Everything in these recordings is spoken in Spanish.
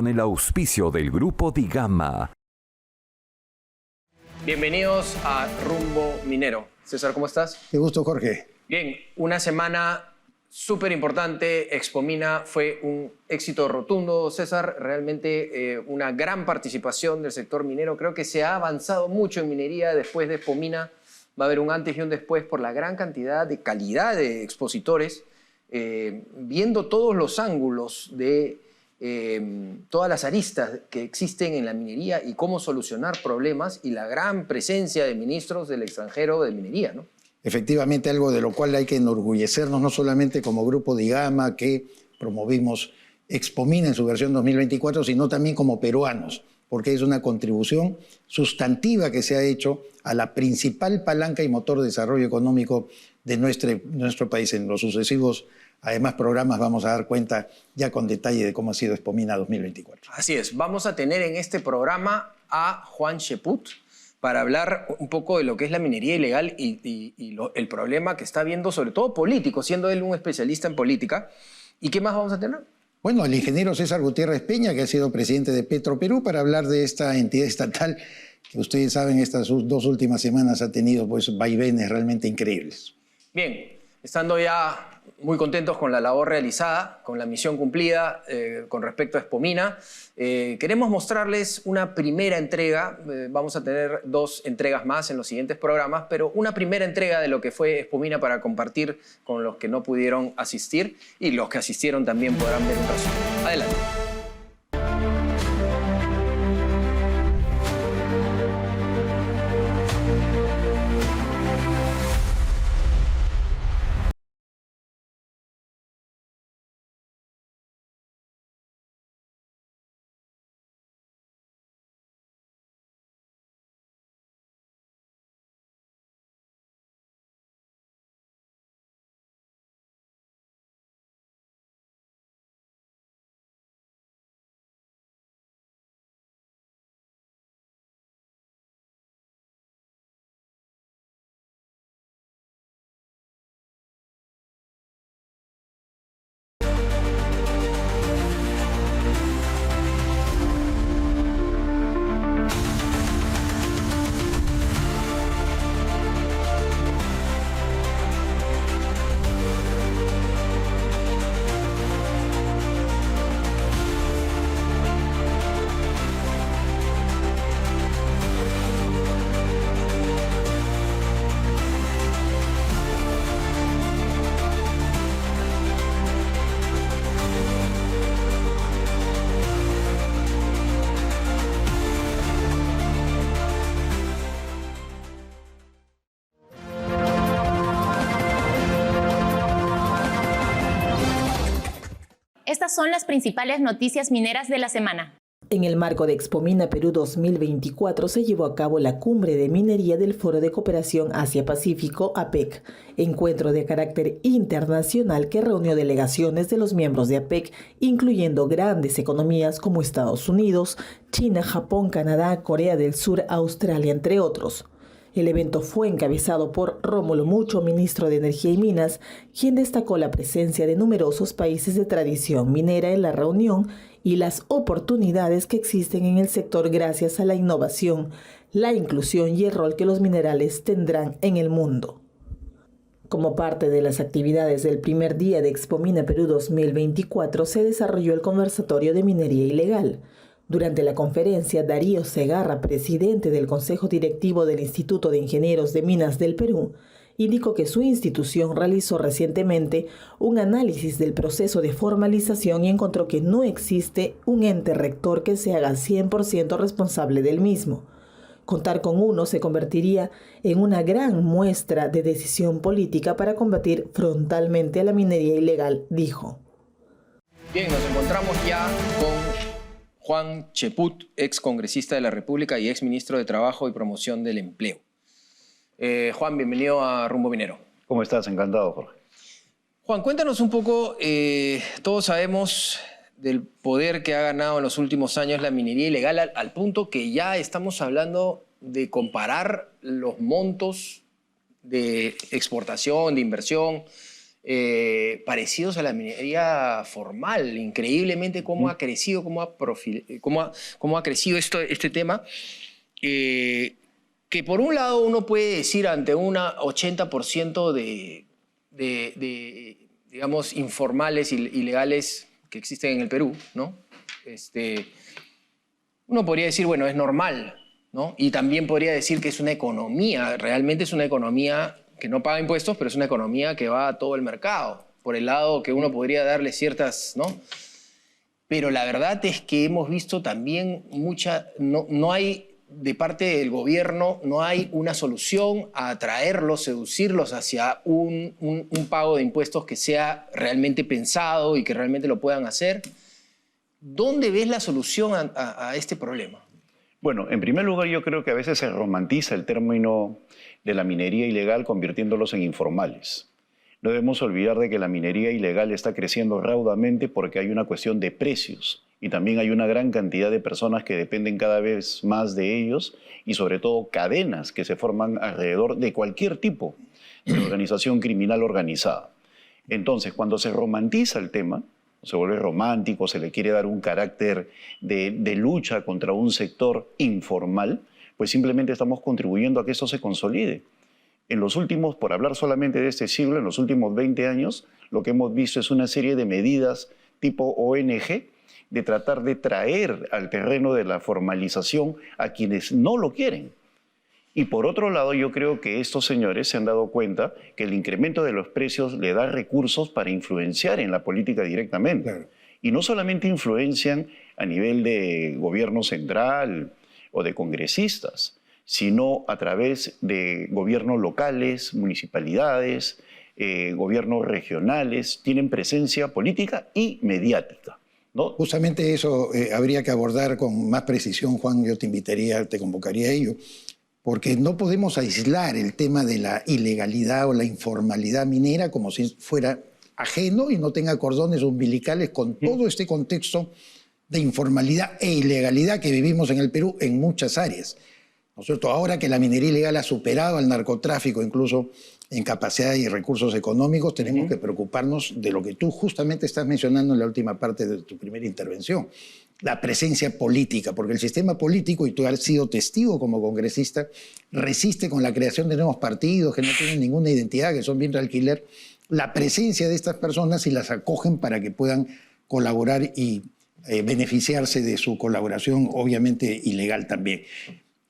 con el auspicio del Grupo Digama. Bienvenidos a Rumbo Minero. César, ¿cómo estás? Qué gusto, Jorge. Bien, una semana súper importante. Expomina fue un éxito rotundo, César. Realmente una gran participación del sector minero. Creo que se ha avanzado mucho en minería después de Expomina. Va a haber un antes y un después por la gran cantidad de calidad de expositores, viendo todos los ángulos de todas las aristas que existen en la minería y cómo solucionar problemas, y la gran presencia de ministros del extranjero de minería, ¿no? Efectivamente, algo de lo cual hay que enorgullecernos, no solamente como Grupo Digama, que promovimos Expomina en su versión 2024, sino también como peruanos, porque es una contribución sustantiva que se ha hecho a la principal palanca y motor de desarrollo económico de nuestro país. En los sucesivos, además, programas vamos a dar cuenta ya con detalle de cómo ha sido Expomina 2024. Así es, vamos a tener en este programa a Juan Cheput para hablar un poco de lo que es la minería ilegal y el problema que está habiendo, sobre todo político, siendo él un especialista en política. ¿Y qué más vamos a tener? Bueno, el ingeniero César Gutiérrez Peña, que ha sido presidente de Petroperú, para hablar de esta entidad estatal que ustedes saben estas dos últimas semanas ha tenido pues vaivenes realmente increíbles. Bien, estando ya muy contentos con la labor realizada, con la misión cumplida con respecto a Expomina, queremos mostrarles una primera entrega. Vamos a tener 2 entregas más en los siguientes programas, pero una primera entrega de lo que fue Expomina para compartir con los que no pudieron asistir, y los que asistieron también podrán ver un resumen. Adelante. Estas son las principales noticias mineras de la semana. En el marco de Expomina Perú 2024 se llevó a cabo la cumbre de minería del Foro de Cooperación Asia-Pacífico, APEC, encuentro de carácter internacional que reunió delegaciones de los miembros de APEC, incluyendo grandes economías como Estados Unidos, China, Japón, Canadá, Corea del Sur, Australia, entre otros. El evento fue encabezado por Rómulo Mucho, ministro de Energía y Minas, quien destacó la presencia de numerosos países de tradición minera en la reunión y las oportunidades que existen en el sector gracias a la innovación, la inclusión y el rol que los minerales tendrán en el mundo. Como parte de las actividades del primer día de Expomina Perú 2024, se desarrolló el conversatorio de minería ilegal. Durante la conferencia, Darío Segarra, presidente del Consejo Directivo del Instituto de Ingenieros de Minas del Perú, indicó que su institución realizó recientemente un análisis del proceso de formalización y encontró que no existe un ente rector que se haga 100% responsable del mismo. Contar con uno se convertiría en una gran muestra de decisión política para combatir frontalmente a la minería ilegal, dijo. Bien, nos encontramos ya con Juan Cheput, ex congresista de la República y ex ministro de Trabajo y Promoción del Empleo. Juan, bienvenido a Rumbo Minero. ¿Cómo estás? Encantado, Jorge. Juan, cuéntanos un poco, todos sabemos del poder que ha ganado en los últimos años la minería ilegal al punto que ya estamos hablando de comparar los montos de exportación, de inversión, parecidos a la minería formal. Increíblemente cómo ha crecido, cómo ha crecido este tema. Que por un lado uno puede decir ante un 80% de, digamos, informales, ilegales que existen en el Perú, ¿no? Uno podría decir, bueno, es normal, ¿no? Y también podría decir que es una economía, realmente es una economía que no paga impuestos, pero es una economía que va a todo el mercado, por el lado que uno podría darle ciertas, ¿no? Pero la verdad es que hemos visto también no hay, de parte del gobierno, no hay una solución a atraerlos, seducirlos hacia un pago de impuestos que sea realmente pensado y que realmente lo puedan hacer. ¿Dónde ves la solución a este problema? Bueno, en primer lugar, yo creo que a veces se romantiza el término de la minería ilegal convirtiéndolos en informales. No debemos olvidar de que la minería ilegal está creciendo raudamente porque hay una cuestión de precios y también hay una gran cantidad de personas que dependen cada vez más de ellos y sobre todo cadenas que se forman alrededor de cualquier tipo de organización criminal organizada. Entonces, cuando se romantiza el tema, se vuelve romántico, se le quiere dar un carácter de lucha contra un sector informal, pues simplemente estamos contribuyendo a que eso se consolide. En los últimos, por hablar solamente de este siglo, en los últimos 20 años, lo que hemos visto es una serie de medidas tipo ONG de tratar de traer al terreno de la formalización a quienes no lo quieren. Y por otro lado, yo creo que estos señores se han dado cuenta que el incremento de los precios le da recursos para influenciar en la política directamente. Claro. Y no solamente influencian a nivel de gobierno central o de congresistas, sino a través de gobiernos locales, municipalidades, gobiernos regionales, tienen presencia política y mediática, ¿no? Justamente eso habría que abordar con más precisión, Juan. Yo te invitaría, te convocaría a ello, porque no podemos aislar el tema de la ilegalidad o la informalidad minera como si fuera ajeno y no tenga cordones umbilicales con todo este contexto de informalidad e ilegalidad que vivimos en el Perú en muchas áreas. ¿No es cierto? Ahora que la minería ilegal ha superado al narcotráfico, incluso en capacidad y recursos económicos, tenemos que preocuparnos de lo que tú justamente estás mencionando en la última parte de tu primera intervención, la presencia política, porque el sistema político, y tú has sido testigo como congresista, resiste con la creación de nuevos partidos que no tienen ninguna identidad, que son bien de alquiler, la presencia de estas personas y las acogen para que puedan colaborar y beneficiarse de su colaboración, obviamente ilegal también.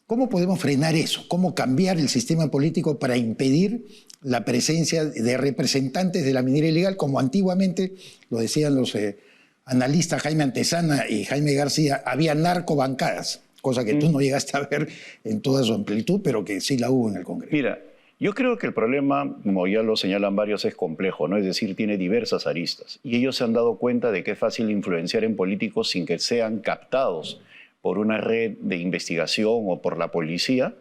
¿Cómo podemos frenar eso? ¿Cómo cambiar el sistema político para impedir la presencia de representantes de la minería ilegal, como antiguamente lo decían los analistas Jaime Antezana y Jaime García, había narcobancadas, cosa que tú no llegaste a ver en toda su amplitud, pero que sí la hubo en el Congreso? Mira, yo creo que el problema, como ya lo señalan varios, es complejo, ¿no? Es decir, tiene diversas aristas. Y ellos se han dado cuenta de que es fácil influenciar en políticos sin que sean captados por una red de investigación o por la policía,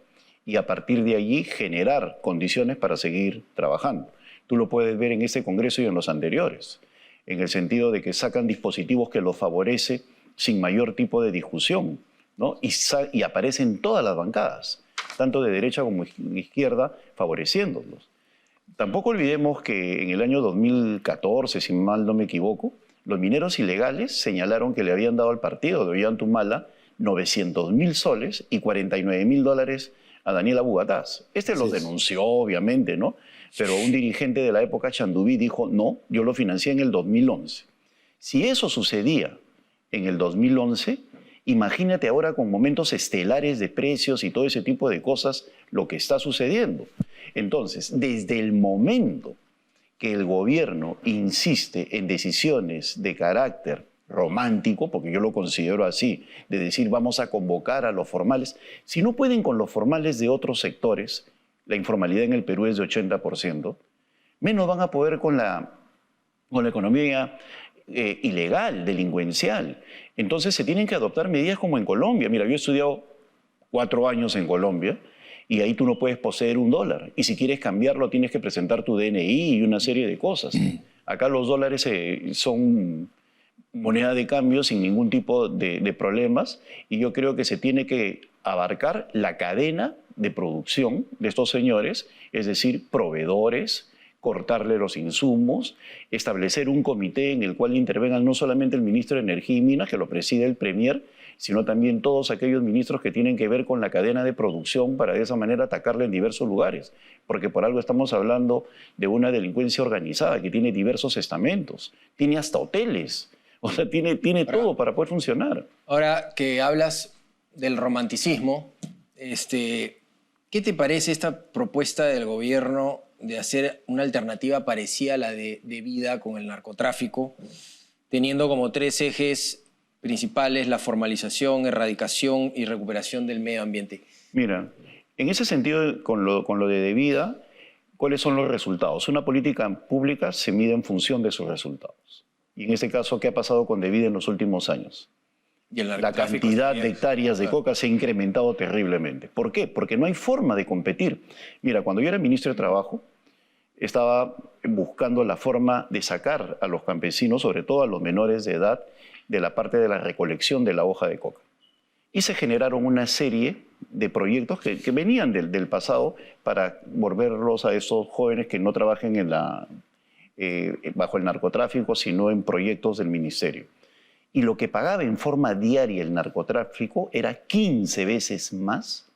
y a partir de allí generar condiciones para seguir trabajando. Tú lo puedes ver en este Congreso y en los anteriores, en el sentido de que sacan dispositivos que los favorece sin mayor tipo de discusión, ¿no? Y aparecen todas las bancadas, tanto de derecha como de izquierda, favoreciéndolos. Tampoco olvidemos que en el año 2014, si mal no me equivoco, los mineros ilegales señalaron que le habían dado al partido de Ollantumala 900.000 soles y $49.000 a Daniela Bugatás. Los denunció, obviamente, ¿no? Pero un dirigente de la época, Chandubí, dijo, no, yo lo financié en el 2011. Si eso sucedía en el 2011, imagínate ahora con momentos estelares de precios y todo ese tipo de cosas, lo que está sucediendo. Entonces, desde el momento que el gobierno insiste en decisiones de carácter romántico, porque yo lo considero así, de decir vamos a convocar a los formales, si no pueden con los formales de otros sectores, la informalidad en el Perú es de 80%, menos van a poder con la economía ilegal, delincuencial. Entonces se tienen que adoptar medidas como en Colombia. Mira, yo he estudiado 4 años en Colombia y ahí tú no puedes poseer $1. Y si quieres cambiarlo tienes que presentar tu DNI y una serie de cosas. Acá los dólares son moneda de cambio sin ningún tipo de problemas, y yo creo que se tiene que abarcar la cadena de producción de estos señores, es decir, proveedores, cortarle los insumos, establecer un comité en el cual intervengan no solamente el ministro de Energía y Minas, que lo preside el Premier, sino también todos aquellos ministros que tienen que ver con la cadena de producción para de esa manera atacarle en diversos lugares. Porque por algo estamos hablando de una delincuencia organizada que tiene diversos estamentos, tiene hasta hoteles, o sea, tiene todo para poder funcionar. Ahora que hablas del romanticismo, ¿qué te parece esta propuesta del gobierno de hacer una alternativa parecida a la de vida con el narcotráfico, teniendo como 3 ejes principales la formalización, erradicación y recuperación del medio ambiente? Mira, en ese sentido, con lo de debida, ¿cuáles son los resultados? Una política pública se mide en función de sus resultados. Y en este caso, ¿qué ha pasado con debida en los últimos años? Y La cantidad de hectáreas de coca se ha incrementado terriblemente. ¿Por qué? Porque no hay forma de competir. Mira, cuando yo era ministro de Trabajo, estaba buscando la forma de sacar a los campesinos, sobre todo a los menores de edad, de la parte de la recolección de la hoja de coca. Y se generaron una serie de proyectos que venían del pasado para volverlos a esos jóvenes que no trabajen bajo el narcotráfico, sino en proyectos del ministerio. Y lo que pagaba en forma diaria el narcotráfico era 15 veces más,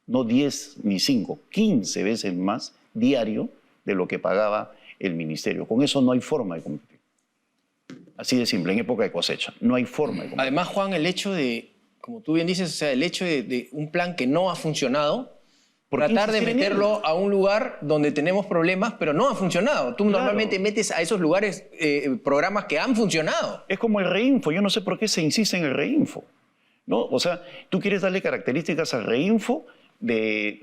no 10 ni 5, 15 veces más diario de lo que pagaba el ministerio. Con eso no hay forma de competir. Así de simple, en época de cosecha, no hay forma de competir. Además, Juan, el hecho de, como tú bien dices, o sea, el hecho de un plan que no ha funcionado, tratar de meterlo a un lugar donde tenemos problemas, pero no ha funcionado. Tú normalmente metes a esos lugares programas que han funcionado. Es como el Reinfo. Yo no sé por qué se insiste en el Reinfo, ¿no? O sea, tú quieres darle características al Reinfo de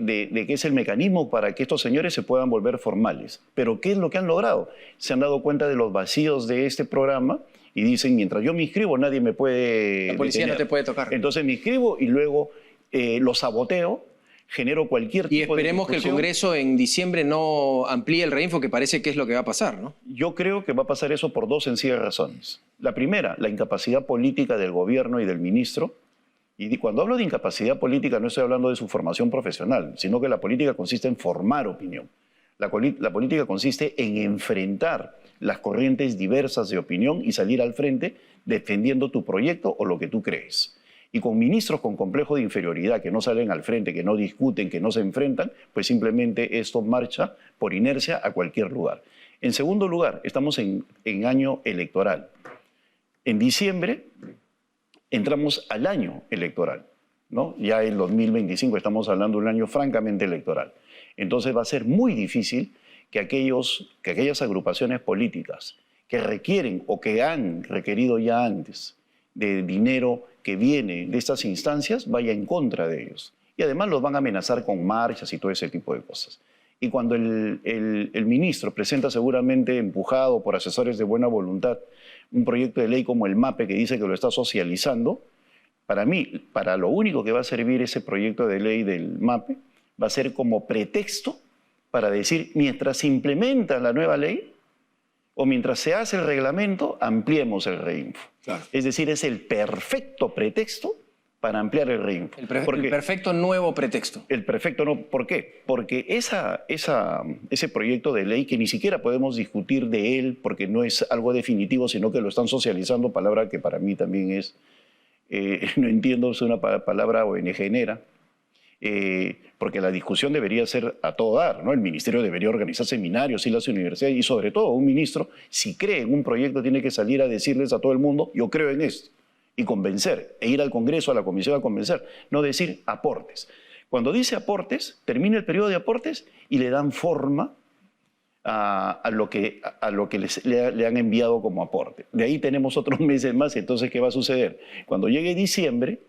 que es el mecanismo para que estos señores se puedan volver formales. Pero ¿qué es lo que han logrado? Se han dado cuenta de los vacíos de este programa y dicen, mientras yo me inscribo, nadie me puede La policía detener. no te puede tocar. Entonces me inscribo y luego lo saboteo, genero cualquier tipo de... Y esperemos que el Congreso en diciembre no amplíe el Reinfo, que parece que es lo que va a pasar, ¿no? Yo creo que va a pasar eso por 2 sencillas razones. La primera, la incapacidad política del gobierno y del ministro. Y cuando hablo de incapacidad política no estoy hablando de su formación profesional, sino que la política consiste en formar opinión. La política consiste en enfrentar las corrientes diversas de opinión y salir al frente defendiendo tu proyecto o lo que tú crees. Y con ministros con complejo de inferioridad que no salen al frente, que no discuten, que no se enfrentan, pues simplemente esto marcha por inercia a cualquier lugar. En segundo lugar, estamos en año electoral. En diciembre entramos al año electoral, ¿no? Ya en 2025 estamos hablando de un año francamente electoral. Entonces va a ser muy difícil que aquellas agrupaciones políticas que requieren o que han requerido ya antes de dinero que viene de estas instancias vaya en contra de ellos. Y además los van a amenazar con marchas y todo ese tipo de cosas. Y cuando el ministro presenta, seguramente empujado por asesores de buena voluntad, un proyecto de ley como el MAPE que dice que lo está socializando, para mí, para lo único que va a servir ese proyecto de ley del MAPE va a ser como pretexto para decir, mientras se implementa la nueva ley o mientras se hace el reglamento, ampliemos el Reinfo. Claro. Es decir, es el perfecto pretexto para ampliar el Reinfo. El perfecto nuevo pretexto. El perfecto no. ¿Por qué? Porque ese proyecto de ley, que ni siquiera podemos discutir de él porque no es algo definitivo, sino que lo están socializando, palabra que para mí también es, no entiendo, es una palabra ONG-nera, porque la discusión debería ser a todo dar, ¿no? El ministerio debería organizar seminarios y las universidades, y sobre todo un ministro, si cree en un proyecto, tiene que salir a decirles a todo el mundo, yo creo en esto. Y convencer, e ir al Congreso, a la Comisión a convencer, no decir aportes. Cuando dice aportes, termina el periodo de aportes y le dan forma a lo que le han enviado como aporte. De ahí tenemos otros meses más, entonces, ¿qué va a suceder? Cuando llegue diciembre,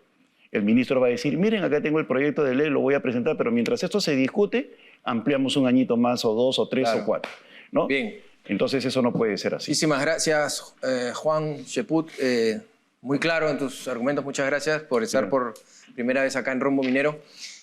el ministro va a decir, miren, acá tengo el proyecto de ley, lo voy a presentar, pero mientras esto se discute, ampliamos un añito más, o 2, o 3, o 4. ¿No? Bien. Entonces eso no puede ser así. Muchísimas gracias, Juan Cheput. Muy claro en tus argumentos. Muchas gracias por estar por primera vez acá en Rumbo Minero.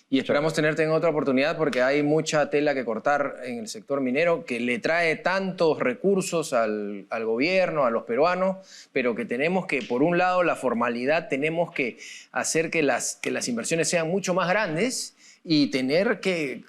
Y esperamos tenerte en otra oportunidad porque hay mucha tela que cortar en el sector minero que le trae tantos recursos al gobierno, a los peruanos, pero que tenemos que, por un lado, la formalidad, tenemos que hacer que las inversiones sean mucho más grandes y tener que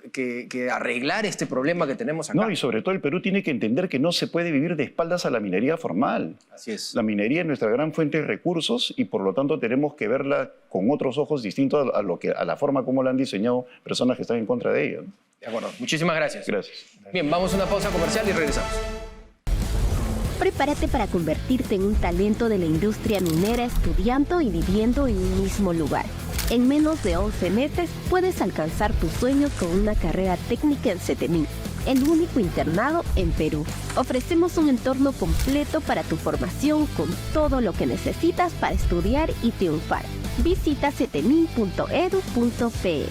arreglar este problema que tenemos acá. No, y sobre todo el Perú tiene que entender que no se puede vivir de espaldas a la minería formal. Así es. La minería es nuestra gran fuente de recursos y por lo tanto tenemos que verla con otros ojos distintos a la forma como la han diseñado personas que están en contra de ella, ¿no? De acuerdo. Muchísimas gracias. Gracias. Bien, vamos a una pausa comercial y regresamos. Prepárate para convertirte en un talento de la industria minera estudiando y viviendo en un mismo lugar. En menos de 11 meses puedes alcanzar tus sueños con una carrera técnica en CETEMIN, el único internado en Perú. Ofrecemos un entorno completo para tu formación con todo lo que necesitas para estudiar y triunfar. Visita cetemin.edu.pe.